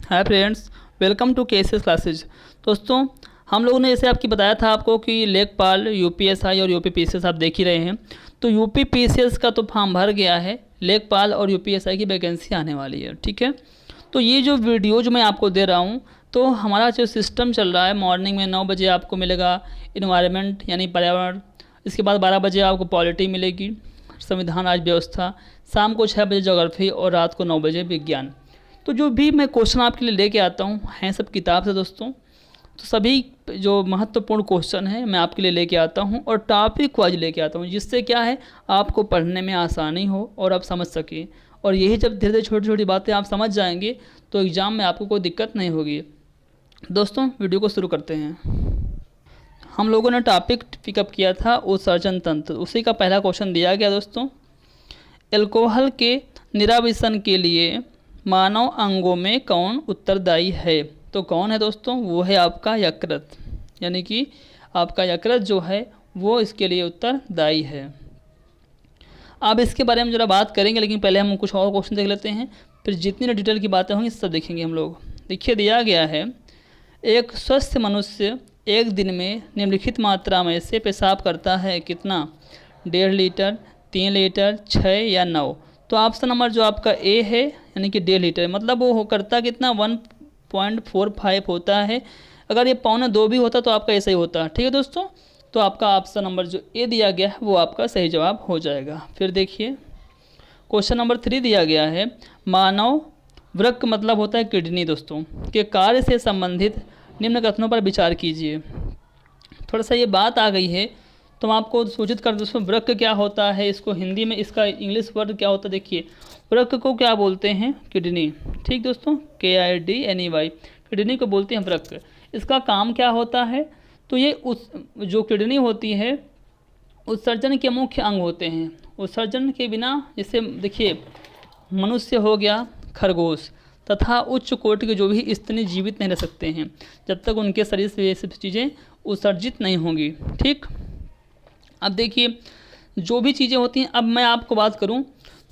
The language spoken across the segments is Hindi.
Hi friends, welcome to cases classes. दोस्तों, हम लोगों ने जैसे आपकी बताया था आपको कि लेखपाल, यूपीएसआई और यूपीपीसीएस आप देख ही रहे हैं। तो यूपीपीसीएस का तो फॉर्म भर गया है, लेखपाल और यूपीएसआई की वैकेंसी आने वाली है। ठीक है, तो ये जो वीडियो जो मैं आपको दे रहा हूँ, तो हमारा जो सिस्टम चल रहा है, मॉर्निंग में 9 बजे आपको मिलेगा इन्वायरमेंट यानी पर्यावरण। इसके बाद 12 बजे आपको पॉलिटी मिलेगी, संविधान राज्य व्यवस्था। शाम को 6 बजे ज्योग्राफी और रात को 9 बजे विज्ञान। तो जो भी मैं क्वेश्चन आपके लिए लेके आता हूँ हैं सब किताब से दोस्तों। तो सभी जो महत्वपूर्ण क्वेश्चन है मैं आपके लिए लेके आता हूँ और टॉपिक वाइज लेके आता हूँ, जिससे क्या है आपको पढ़ने में आसानी हो और आप समझ सकें। और यही जब धीरे धीरे छोटी छोटी बातें आप समझ जाएंगे तो एग्ज़ाम में आपको कोई दिक्कत नहीं होगी। दोस्तों, वीडियो को शुरू करते हैं। हम लोगों ने टॉपिक पिकअप किया था उत्सर्जन तंत्र, उसी का पहला क्वेश्चन दिया गया दोस्तों। एल्कोहल के निराविशन के लिए मानव अंगों में कौन उत्तरदायी है? तो कौन है दोस्तों? वो है आपका यकृत, यानी कि आपका यकृत जो है वो इसके लिए उत्तरदायी है। अब इसके बारे में ज़रा बात करेंगे, लेकिन पहले हम कुछ और क्वेश्चन देख लेते हैं, फिर जितनी डिटेल की बातें होंगी सब देखेंगे हम लोग। देखिए, दिया गया है एक स्वस्थ मनुष्य एक दिन में निम्नलिखित मात्रा में से पेशाब करता है कितना? 1.5 लीटर, 3 लीटर, 6 या 9। तो ऑप्शन नंबर जो आपका ए है यानी कि 1.5 लीटर, मतलब वो करता कितना? 1.45 होता है। अगर ये 1.25 भी होता तो आपका ऐसा ही होता। ठीक है दोस्तों, तो आपका ऑप्शन नंबर जो ए दिया गया है वो आपका सही जवाब हो जाएगा। फिर देखिए, क्वेश्चन नंबर 3 दिया गया है मानव वृक्क मतलब होता है किडनी दोस्तों के कार्य से संबंधित निम्न कथनों पर विचार कीजिए। थोड़ा सा ये बात आ गई है तो मैं आपको सूचित कर दूँ उसमें वृक्क क्या होता है, इसको हिंदी में इसका इंग्लिश वर्ड क्या होता है। देखिए, वृक्क को क्या बोलते हैं? किडनी। ठीक दोस्तों, KIDNEY, किडनी को बोलते हैं वृक्क। इसका काम क्या होता है? तो ये उस जो किडनी होती है उत्सर्जन के मुख्य अंग होते हैं। उत्सर्जन के बिना जैसे देखिए मनुष्य हो गया, खरगोश तथा उच्च कोटि के जो भी स्तनी जीवित नहीं रह सकते हैं जब तक उनके शरीर से ये सब चीज़ें उत्सर्जित नहीं होंगी। ठीक, अब देखिए जो भी चीज़ें होती हैं, अब मैं आपको बात करूं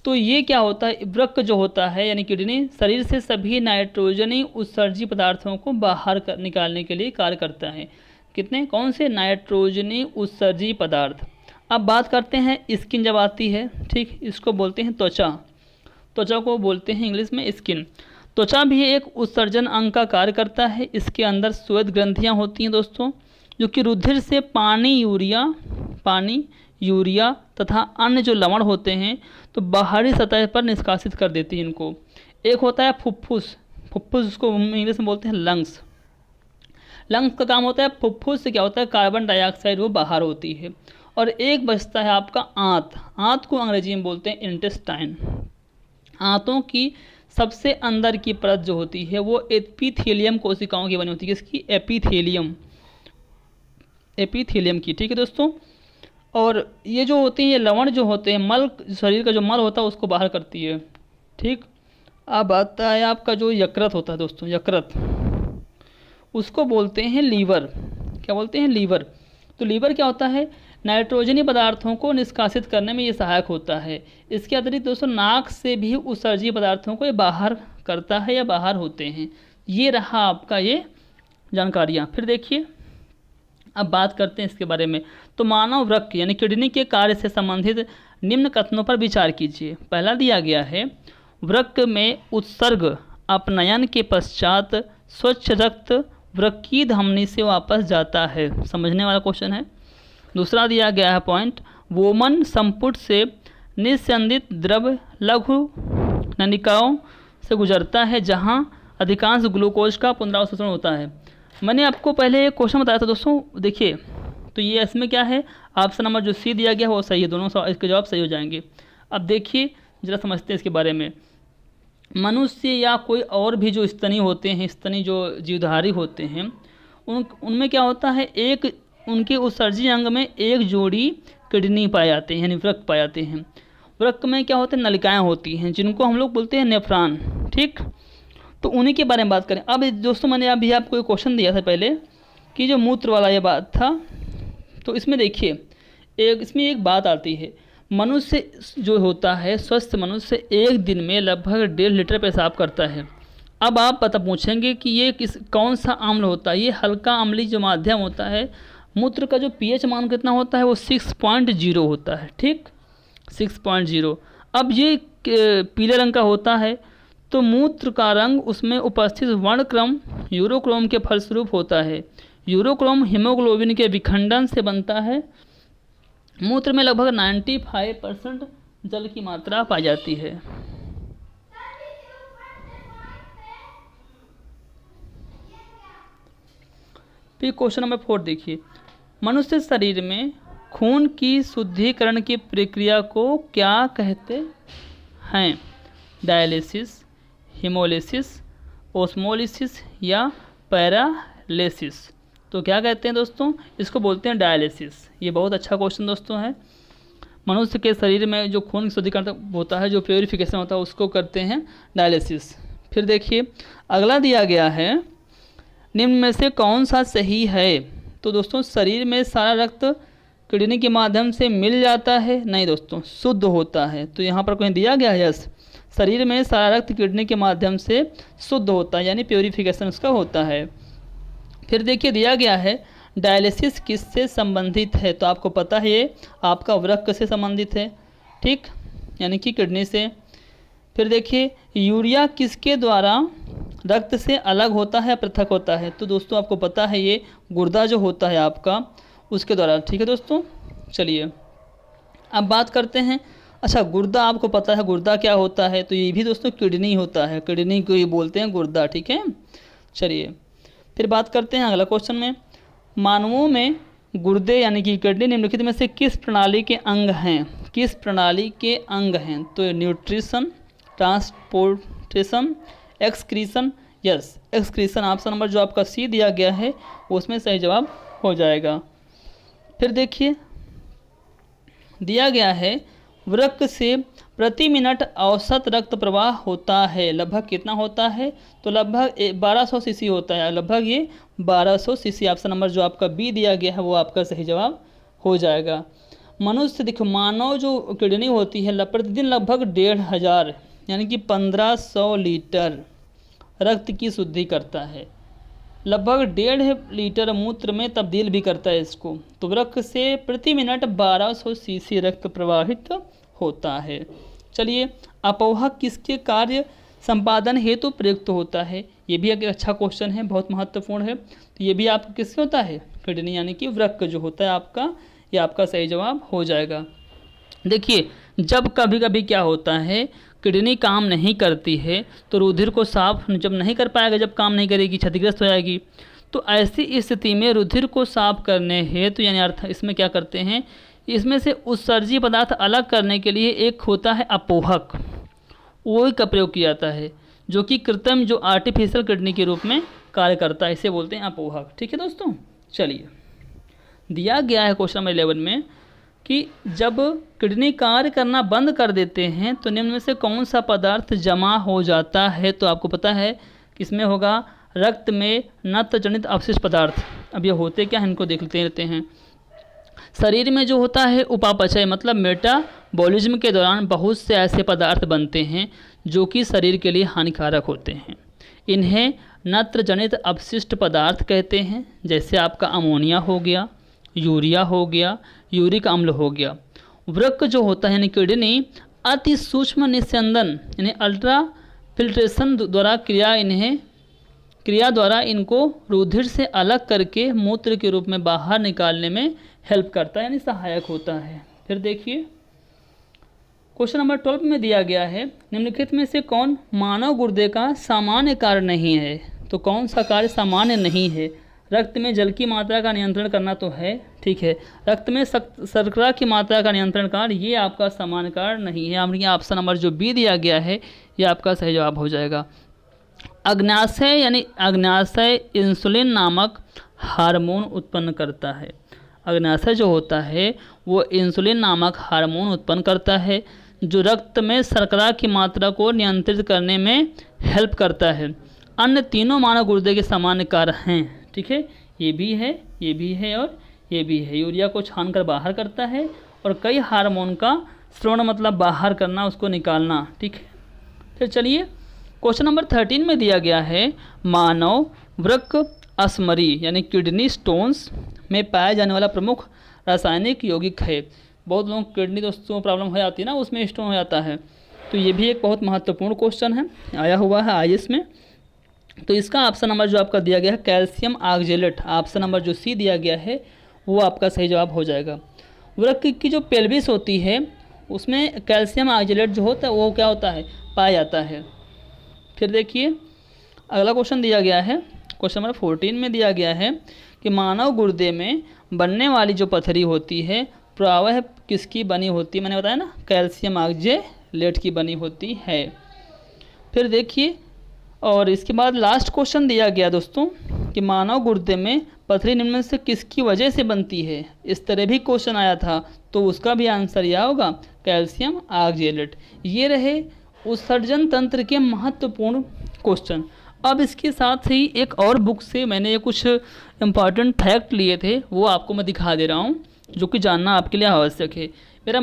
तो ये क्या होता है, वृक्क जो होता है यानी किडनी शरीर से सभी नाइट्रोजनी उत्सर्जी पदार्थों को बाहर निकालने के लिए कार्य करता है। कितने? कौन से? नाइट्रोजनी उत्सर्जी पदार्थ। अब बात करते हैं स्किन जब आती है, ठीक, इसको बोलते हैं त्वचा। त्वचा को बोलते हैं इंग्लिश में स्किन। त्वचा भी एक उत्सर्जन अंग का कार्य करता है। इसके अंदर श्वेत ग्रंथियाँ होती हैं दोस्तों, जो कि रुधिर से पानी यूरिया तथा अन्य जो लवण होते हैं तो बाहरी सतह पर निष्कासित कर देती है इनको। एक होता है फुफ्फुस, फुफ्फुस उसको इंग्लिश में बोलते हैं लंग्स। लंग्स का काम होता है फुफ्फुस से क्या होता है, कार्बन डाइऑक्साइड वो बाहर होती है। और एक बचता है आपका आंत। आंत को अंग्रेजी में बोलते हैं इंटेस्टाइन। आंतों की सबसे अंदर की परत जो होती है वो एपिथेलियम कोशिकाओं की बनी होती है। किसकी? एपिथेलियम की। ठीक है दोस्तों, और ये जो होती हैं ये लवण जो होते हैं, मल, शरीर का जो मल होता है उसको बाहर करती है। ठीक, अब आता है आपका जो यकृत होता है दोस्तों, यकृत उसको बोलते हैं लीवर। क्या बोलते हैं? लीवर। तो लीवर क्या होता है? नाइट्रोजनी पदार्थों को निष्कासित करने में ये सहायक होता है। इसके अतिरिक्त दोस्तों नाक से भी उत्सर्जी पदार्थों को ये बाहर करता है या बाहर होते हैं। ये रहा आपका ये जानकारियाँ। फिर देखिए, अब बात करते हैं इसके बारे में। तो मानव वृक्क यानी किडनी के कार्य से संबंधित निम्न कथनों पर विचार कीजिए। पहला दिया गया है वृक्क में उत्सर्ग अपनयन के पश्चात स्वच्छ रक्त वृक्की धमनी से वापस जाता है। समझने वाला क्वेश्चन है। दूसरा दिया गया है पॉइंट, वोमन संपुट से निस्यंदित द्रव लघु नलिकाओं से गुजरता है जहां अधिकांश ग्लूकोज का पुनरावशोषण होता है। मैंने आपको पहले एक क्वेश्चन बताया था दोस्तों, देखिए, तो ये इसमें क्या है, ऑप्शन नंबर जो सी दिया गया है वो सही है, दोनों इसके जवाब सही हो जाएंगे। अब देखिए ज़रा समझते हैं इसके बारे में। मनुष्य या कोई और भी जो स्तनी होते हैं, स्तनी जो जीवधारी होते हैं, उनमें क्या होता है, एक उनके उत्सर्जी अंग में एक जोड़ी किडनी पाए जाते हैं यानी वृक्क पाए जाते हैं। वृक्क में क्या होते हैं? नलिकाएँ होती हैं जिनको हम लोग बोलते हैं नेफ्रॉन। ठीक, तो उन्हीं के बारे में बात करें। अब दोस्तों मैंने अभी आपको एक क्वेश्चन दिया था पहले कि जो मूत्र वाला ये बात था, तो इसमें देखिए इसमें एक बात आती है, मनुष्य जो होता है स्वस्थ मनुष्य एक दिन में लगभग 1.5 लीटर पेशाब करता है। अब आप पता पूछेंगे कि ये कौन सा अम्ल होता है। ये हल्का अम्लीय जो माध्यम होता है, मूत्र का जो पीएच मान कितना होता है वो 6.0 होता है, ठीक 6.0। अब ये पीले रंग का होता है, तो मूत्र का रंग उसमें उपस्थित वर्णक्रम यूरोक्रोम के फलस्वरूप होता है। यूरोक्रोम हीमोग्लोबिन के विखंडन से बनता है। मूत्र में लगभग 95% जल की मात्रा पाई जाती है। फिर क्वेश्चन नंबर 4 देखिए, मनुष्य शरीर में खून की शुद्धिकरण की प्रक्रिया को क्या कहते हैं? डायलिसिस, हीमोलिसिस, ओस्मोलिसिस या पैरालिसिस। तो क्या कहते हैं दोस्तों? इसको बोलते हैं डायलिसिस। ये बहुत अच्छा क्वेश्चन दोस्तों है। मनुष्य के शरीर में जो खून की शुद्धिकरण होता है, जो प्योरीफिकेशन होता है, उसको करते हैं डायलिसिस। फिर देखिए अगला दिया गया है, निम्न में से कौन सा सही है? तो दोस्तों शरीर में सारा रक्त किडनी के माध्यम से मिल जाता है? नहीं दोस्तों, शुद्ध होता है। तो यहाँ पर कहीं दिया गया है यस, शरीर में सारा रक्त किडनी के माध्यम से शुद्ध होता है, यानी प्योरीफिकेशन उसका होता है। फिर देखिए दिया गया है डायलिसिस किससे संबंधित है? तो आपको पता है ये आपका वृक्क से संबंधित है, ठीक, यानी कि किडनी से। फिर देखिए यूरिया किसके द्वारा रक्त से अलग होता है, पृथक होता है? तो दोस्तों आपको पता है ये गुर्दा जो होता है आपका, उसके द्वारा, ठीक है दोस्तों। चलिए अब बात करते हैं, अच्छा गुर्दा आपको पता है गुर्दा क्या होता है? तो ये भी दोस्तों किडनी होता है, किडनी को ये बोलते हैं गुर्दा, ठीक है। चलिए फिर बात करते हैं अगला क्वेश्चन में, मानवों में गुर्दे यानी कि किडनी निम्नलिखित में से किस प्रणाली के अंग हैं? किस प्रणाली के अंग हैं? तो nutrition, transportation, excretion, yes excretion, option number जो आपका सी दिया गया है उसमें सही जवाब हो जाएगा। फिर देखिए दिया गया है वृक्क से प्रति मिनट औसत रक्त प्रवाह होता है, लगभग कितना होता है? तो लगभग 1200 सीसी होता है, लगभग ये 1200 सीसी। ऑप्शन नंबर जो आपका बी दिया गया है वो आपका सही जवाब हो जाएगा। मनुष्य देखो, मानव जो किडनी होती है प्रतिदिन लगभग 1500 यानी कि 1500 लीटर रक्त की शुद्धि करता है, लगभग 1.5 लीटर मूत्र में तब्दील भी करता है इसको। तो वृक्क से प्रति मिनट 1200 सीसी रक्त प्रवाहित होता है। चलिए अपवाहक किसके कार्य संपादन हेतु प्रयुक्त होता है? ये भी एक अच्छा क्वेश्चन है, बहुत महत्वपूर्ण है। तो ये भी आपको किससे होता है? किडनी यानी कि वृक्क जो होता है आपका, ये आपका सही जवाब हो जाएगा। देखिए जब कभी कभी क्या होता है, किडनी काम नहीं करती है तो रुधिर को साफ जब नहीं कर पाएगा, जब काम नहीं करेगी क्षतिग्रस्त हो जाएगी। तो ऐसी स्थिति में रुधिर को साफ करने हेतु यानी अर्थ इसमें क्या करते हैं, इसमें से उत्सर्जी पदार्थ अलग करने के लिए एक होता है अपोहक, वही का प्रयोग किया जाता है, जो कि कृत्रिम जो आर्टिफिशियल किडनी के रूप में कार्य करता है, इसे बोलते हैं अपोहक, ठीक है दोस्तों। चलिए दिया गया है क्वेश्चन नंबर 11 में कि जब किडनी कार्य करना बंद कर देते हैं तो निम्न में से कौन सा पदार्थ जमा हो जाता है? तो आपको पता है किसमें होगा, रक्त में नत्र जनित अवशिष्ट पदार्थ। अब ये होते क्या हैं इनको देखते रहते हैं। शरीर में जो होता है उपापचय मतलब मेटाबॉलिज्म के दौरान बहुत से ऐसे पदार्थ बनते हैं जो कि शरीर के लिए हानिकारक होते हैं। इन्हें नत्र जनित अवशिष्ट पदार्थ कहते हैं, जैसे आपका अमोनिया हो गया, यूरिया हो गया, यूरिक अम्ल हो गया। वृक्क जो होता है यानी किडनी अति सूक्ष्म निस्यंदन यानी अल्ट्रा फिल्ट्रेशन द्वारा क्रिया द्वारा इनको रुधिर से अलग करके मूत्र के रूप में बाहर निकालने में हेल्प करता है, यानी सहायक होता है। फिर देखिए क्वेश्चन नंबर 12 में दिया गया है, निम्नलिखित में से कौन मानव गुर्दे का सामान्य कार्य नहीं है? तो कौन सा कार्य सामान्य नहीं है? रक्त में जल की मात्रा का नियंत्रण करना तो है, ठीक है। रक्त में शर्करा की मात्रा का नियंत्रण कार्य ये आपका सामान्य कार्य नहीं है, यानी ऑप्शन नंबर जो बी दिया गया है ये आपका सही जवाब हो जाएगा। अग्न्याशय यानी अग्न्याशय इंसुलिन नामक हार्मोन उत्पन्न करता है। अग्न्याशय जो होता है वो इंसुलिन नामक हार्मोन उत्पन्न करता है जो रक्त में शर्करा की मात्रा को नियंत्रित करने में हेल्प करता है। अन्य तीनों मानव गुर्दे के सामान्य कार्य हैं, ठीक है, ये भी है, ये भी है और ये भी है। यूरिया को छानकर बाहर करता है और कई हार्मोन का स्रवण मतलब बाहर करना, उसको निकालना, ठीक है। फिर चलिए क्वेश्चन नंबर 13 में दिया गया है मानव वृक्क असमरी यानी किडनी स्टोन्स में पाया जाने वाला प्रमुख रासायनिक यौगिक है। बहुत लोगों को किडनी दोस्तों प्रॉब्लम हो जाती है ना, उसमें स्टोन हो जाता है, तो ये भी एक बहुत महत्वपूर्ण क्वेश्चन है, आया हुआ है IAS में। तो इसका ऑप्शन नंबर जो आपका दिया गया है कैल्शियम ऑक्जेलेट, ऑप्शन नंबर जो C दिया गया है वो आपका सही जवाब हो जाएगा। वृक्क की जो पेल्विस होती है उसमें कैल्शियम ऑक्जेलेट जो होता है वो क्या होता है, पाया जाता है। फिर देखिए अगला क्वेश्चन दिया गया है, क्वेश्चन नंबर 14 में दिया गया है कि मानव गुर्दे में बनने वाली जो पथरी होती है प्रायः किसकी बनी होती है, मैंने बताया ना कैल्शियम ऑक्जेलेट की बनी होती है। फिर देखिए और इसके बाद लास्ट क्वेश्चन दिया गया दोस्तों कि मानव गुर्दे में पथरी निम्न में से किसकी वजह से बनती है। इस तरह भी क्वेश्चन आया था, तो उसका भी आंसर यह होगा कैल्शियम ऑक्जेलेट। ये रहे उत्सर्जन तंत्र के महत्वपूर्ण क्वेश्चन। अब इसके साथ ही एक और बुक से मैंने ये कुछ इम्पॉर्टेंट फैक्ट लिए थे, वो आपको मैं दिखा दे रहा हूँ, जो कि जानना आपके लिए आवश्यक है। मेरा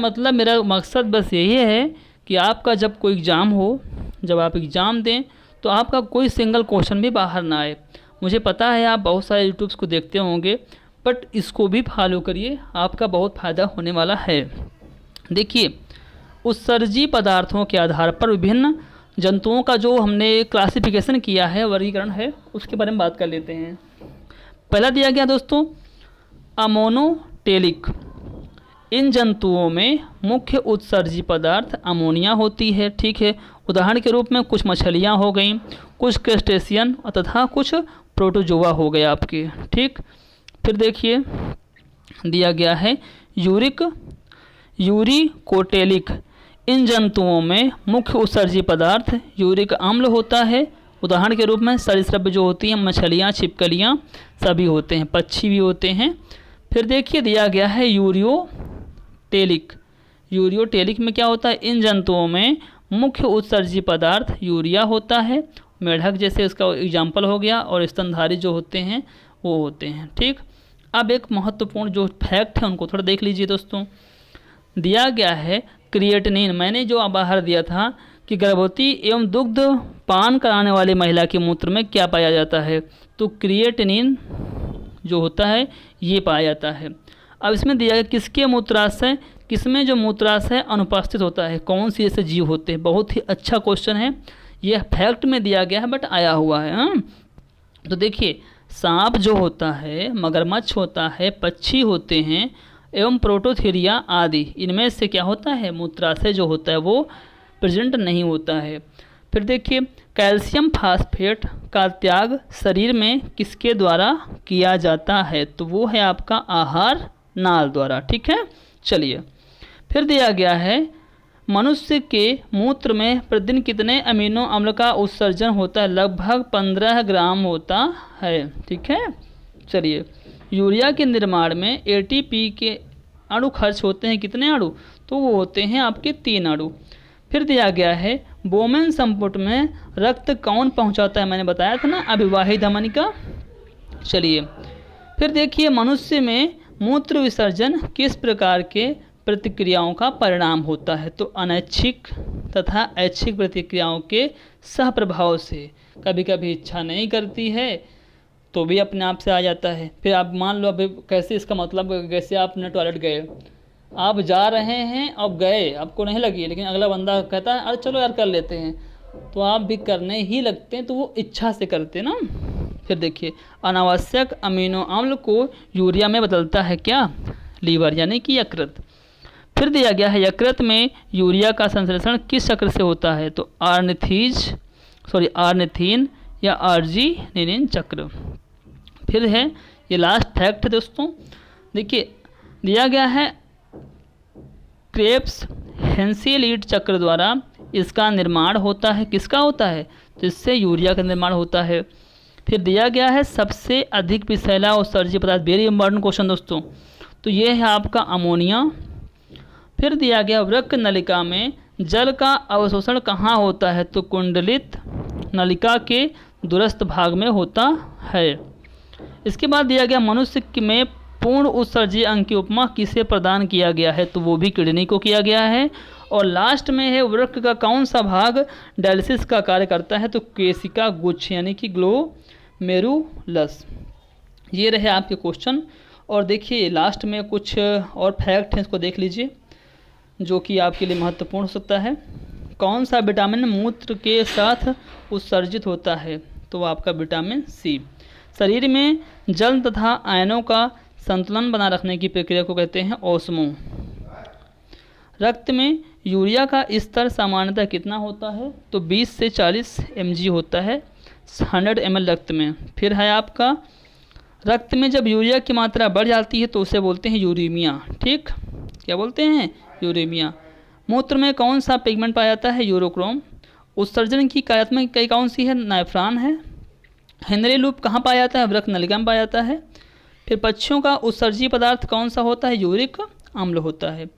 मकसद बस यही है कि आपका जब कोई एग्ज़ाम हो, जब आप एग्ज़ाम दें तो आपका कोई सिंगल क्वेश्चन भी बाहर ना आए। मुझे पता है आप बहुत सारे यूट्यूब्स को देखते होंगे, बट इसको भी फॉलो करिए, आपका बहुत फ़ायदा होने वाला है। देखिए उत्सर्जी पदार्थों के आधार पर विभिन्न जंतुओं का जो हमने क्लासिफिकेशन किया है, वर्गीकरण है, उसके बारे में बात कर लेते हैं। पहला दिया गया दोस्तों अमोनोटेलिक। इन जंतुओं में मुख्य उत्सर्जी पदार्थ अमोनिया होती है, ठीक है। उदाहरण के रूप में कुछ मछलियाँ हो गई, कुछ क्रस्टेशियन तथा कुछ प्रोटोजोआ हो गए आपके, ठीक। फिर देखिए दिया गया है यूरिकोटेलिक। इन जंतुओं में मुख्य उत्सर्जी पदार्थ यूरिक अम्ल होता है। उदाहरण के रूप में सरीसृप जो होती हैं, मछलियाँ, छिपकलियाँ सभी होते हैं, पक्षी भी होते हैं। फिर देखिए दिया गया है यूरियोटेलिक। यूरियोटेलिक में क्या होता है, इन जंतुओं में मुख्य उत्सर्जी पदार्थ यूरिया होता है। मेढक जैसे इसका एग्जाम्पल हो गया, और स्तनधारी जो होते हैं वो होते हैं, ठीक। अब एक महत्वपूर्ण जो फैक्ट है उनको थोड़ा देख लीजिए दोस्तों। दिया गया है क्रिएटिनिन, मैंने जो बाहर दिया था कि गर्भवती एवं दुग्ध पान कराने वाली महिला के मूत्र में क्या पाया जाता है, तो क्रिएटिनिन जो होता है ये पाया जाता है। अब इसमें दिया गया किसके मूत्राशय, किसमें जो मूत्राशय अनुपस्थित होता है, कौन सी ऐसे जीव होते हैं। बहुत ही अच्छा क्वेश्चन है, यह फैक्ट में दिया गया है बट आया हुआ है। तो देखिए सांप जो होता है, मगरमच्छ होता है, पक्षी होते हैं एवं प्रोटोथेरिया आदि, इनमें से क्या होता है, मूत्राशय जो होता है वो प्रेजेंट नहीं होता है। फिर देखिए कैल्शियम फास्फेट का त्याग शरीर में किसके द्वारा किया जाता है, तो वो है आपका आहार नाल द्वारा, ठीक है। चलिए फिर दिया गया है मनुष्य के मूत्र में प्रतिदिन कितने अमीनो अम्ल का उत्सर्जन होता है, लगभग 15 ग्राम होता है, ठीक है। चलिए यूरिया के निर्माण में ATP के अणु खर्च होते हैं, कितने अणु, तो वो होते हैं आपके 3 अणु। फिर दिया गया है बोमेन संपुट में रक्त कौन पहुंचाता है, मैंने बताया था ना अभिवाही धमनिका। चलिए फिर देखिए मनुष्य में मूत्र विसर्जन किस प्रकार के प्रतिक्रियाओं का परिणाम होता है, तो अनैच्छिक तथा ऐच्छिक प्रतिक्रियाओं के सहप्रभाव से। कभी कभी इच्छा नहीं करती है तो भी अपने आप से आ जाता है। फिर आप मान लो अभी कैसे, इसका मतलब जैसे आपने टॉयलेट गए, आप जा रहे हैं, अब गए, आपको नहीं लगी, लेकिन अगला बंदा कहता है अरे चलो यार कर लेते हैं, तो आप भी करने ही लगते हैं, तो वो इच्छा से करते ना। फिर देखिए अनावश्यक अमीनो अम्ल को यूरिया में बदलता है क्या, लीवर यानी कि यकृत। फिर दिया गया है यकृत में यूरिया का संश्लेषण किस चक्र से होता है, तो आर्निथीन या आर्जिनिन चक्र। फिर है ये लास्ट फैक्ट है दोस्तों, देखिए दिया गया है क्रेब्स हेंसेलिड चक्र द्वारा इसका निर्माण होता है, किसका होता है, तो इससे यूरिया का निर्माण होता है। फिर दिया गया है सबसे अधिक विषैला उत्सर्जी पदार्थ, वेरी इंपॉर्टेंट क्वेश्चन दोस्तों, तो ये है आपका अमोनिया। फिर दिया गया वृक्क नलिका में जल का अवशोषण कहाँ होता है, तो कुंडलित नलिका के दूरस्थ भाग में होता है। इसके बाद दिया गया मनुष्य में पूर्ण उत्सर्जी अंग की उपमा किसे प्रदान किया गया है, तो वो भी किडनी को किया गया है। और लास्ट में है वृक्क का कौन सा भाग डायलिसिस का कार्य करता है, तो केशिका गुच्छ यानी कि ग्लोमेरुलस। ये रहे आपके क्वेश्चन। और देखिए लास्ट में कुछ और फैक्ट हैं, इसको देख लीजिए जो कि आपके लिए महत्वपूर्ण हो सकता है। कौन सा विटामिन मूत्र के साथ उत्सर्जित होता है, तो आपका विटामिन सी। शरीर में जल तथा आयनों का संतुलन बना रखने की प्रक्रिया को कहते हैं ओस्मो। रक्त में यूरिया का स्तर सामान्यतः कितना होता है, तो 20 से 40 mg होता है 100 ml रक्त में। फिर है आपका रक्त में जब यूरिया की मात्रा बढ़ जाती है तो उसे बोलते हैं यूरेमिया। ठीक, क्या बोलते हैं, यूरेमिया। मूत्र में कौन सा पिगमेंट पाया जाता है, यूरोक्रोम। उत्सर्जन की कार्यात्मक इकाई कौन सी है, नाइफ्रॉन है। हेनरी लूप कहाँ पाया जाता है, वृक्क नलिका में पाया जाता है। फिर पक्षियों का उत्सर्जीय पदार्थ कौन सा होता है, यूरिक अम्ल होता है।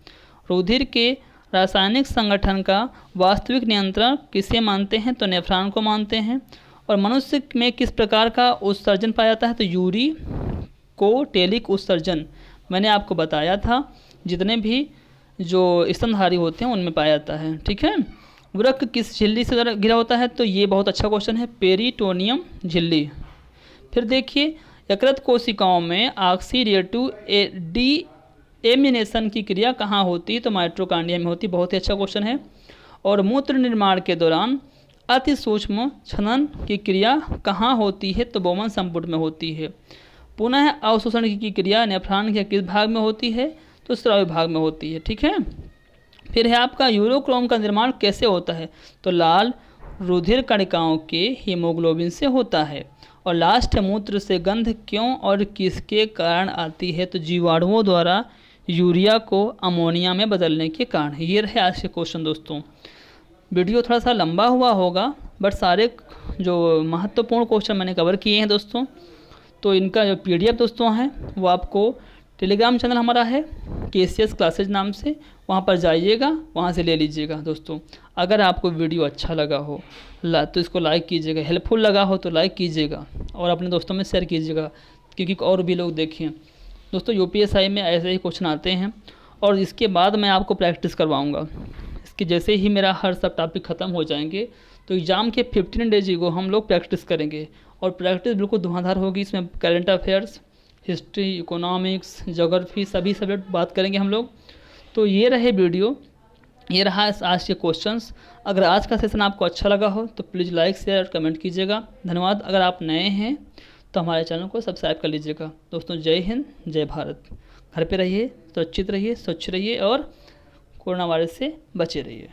रुधिर के रासायनिक संगठन का वास्तविक नियंत्रण किसे मानते हैं, तो नेफ्रॉन को मानते हैं। और मनुष्य में किस प्रकार का उत्सर्जन पाया जाता है, तो यूरिकोटेलिक उत्सर्जन। मैंने आपको बताया था जितने भी जो स्तनधारी होते हैं उनमें पाया जाता है। ठीक है। वृक्क किस झिल्ली से घिरा होता है, तो ये बहुत अच्छा क्वेश्चन है, पेरिटोनियम झिल्ली। फिर देखिए यकृत कोशिकाओं में ऑक्सीडेटिव डीएमिनेशन की क्रिया कहाँ होती है, तो माइटोकॉन्ड्रिया में होती है। बहुत ही अच्छा क्वेश्चन है। और मूत्र निर्माण के दौरान अति सूक्ष्म छनन की क्रिया कहाँ होती है, तो बोमन संपुट में होती है। पुनः अवशोषण की क्रिया नेफ्रॉन के किस भाग में होती है, तो स्रावी भाग में होती है। ठीक है। फिर है आपका यूरोक्रोम का निर्माण कैसे होता है, तो लाल रुधिर कणिकाओं के हीमोग्लोबिन से होता है। और लास्ट मूत्र से गंध क्यों और किसके कारण आती है, तो जीवाणुओं द्वारा यूरिया को अमोनिया में बदलने के कारण। ये रहे आज के क्वेश्चन दोस्तों। वीडियो थोड़ा सा लंबा हुआ होगा बट सारे जो महत्वपूर्ण क्वेश्चन मैंने कवर किए हैं दोस्तों। तो इनका जो PDF दोस्तों है वो आपको टेलीग्राम चैनल हमारा है KCS क्लासेज नाम से, वहाँ पर जाइएगा, वहाँ से ले लीजिएगा दोस्तों। अगर आपको वीडियो अच्छा लगा हो तो इसको लाइक कीजिएगा, हेल्पफुल लगा हो तो लाइक कीजिएगा और अपने दोस्तों में शेयर कीजिएगा क्योंकि और भी लोग देखें दोस्तों। UPSI में ऐसे ही क्वेश्चन आते हैं और इसके बाद मैं आपको प्रैक्टिस करवाऊँगा। इसके जैसे ही मेरा हर सब टॉपिक ख़त्म हो जाएंगे तो एग्ज़ाम के 15 डेज को हम लोग प्रैक्टिस करेंगे और प्रैक्टिस बिल्कुल धुआंधार होगी। इसमें current affairs, history, economics, geography सभी सब्जेक्ट बात करेंगे हम लोग। तो ये रहे वीडियो, ये रहा आज के क्वेश्चंस। अगर आज का सेशन आपको अच्छा लगा हो तो प्लीज़ लाइक शेयर और कमेंट कीजिएगा। धन्यवाद। अगर आप नए हैं तो हमारे चैनल को सब्सक्राइब कर लीजिएगा दोस्तों। जय हिंद, जय भारत। घर पे रहिए, सुरक्षित रहिए, स्वच्छ रहिए और कोरोना वायरस से बचे रहिए।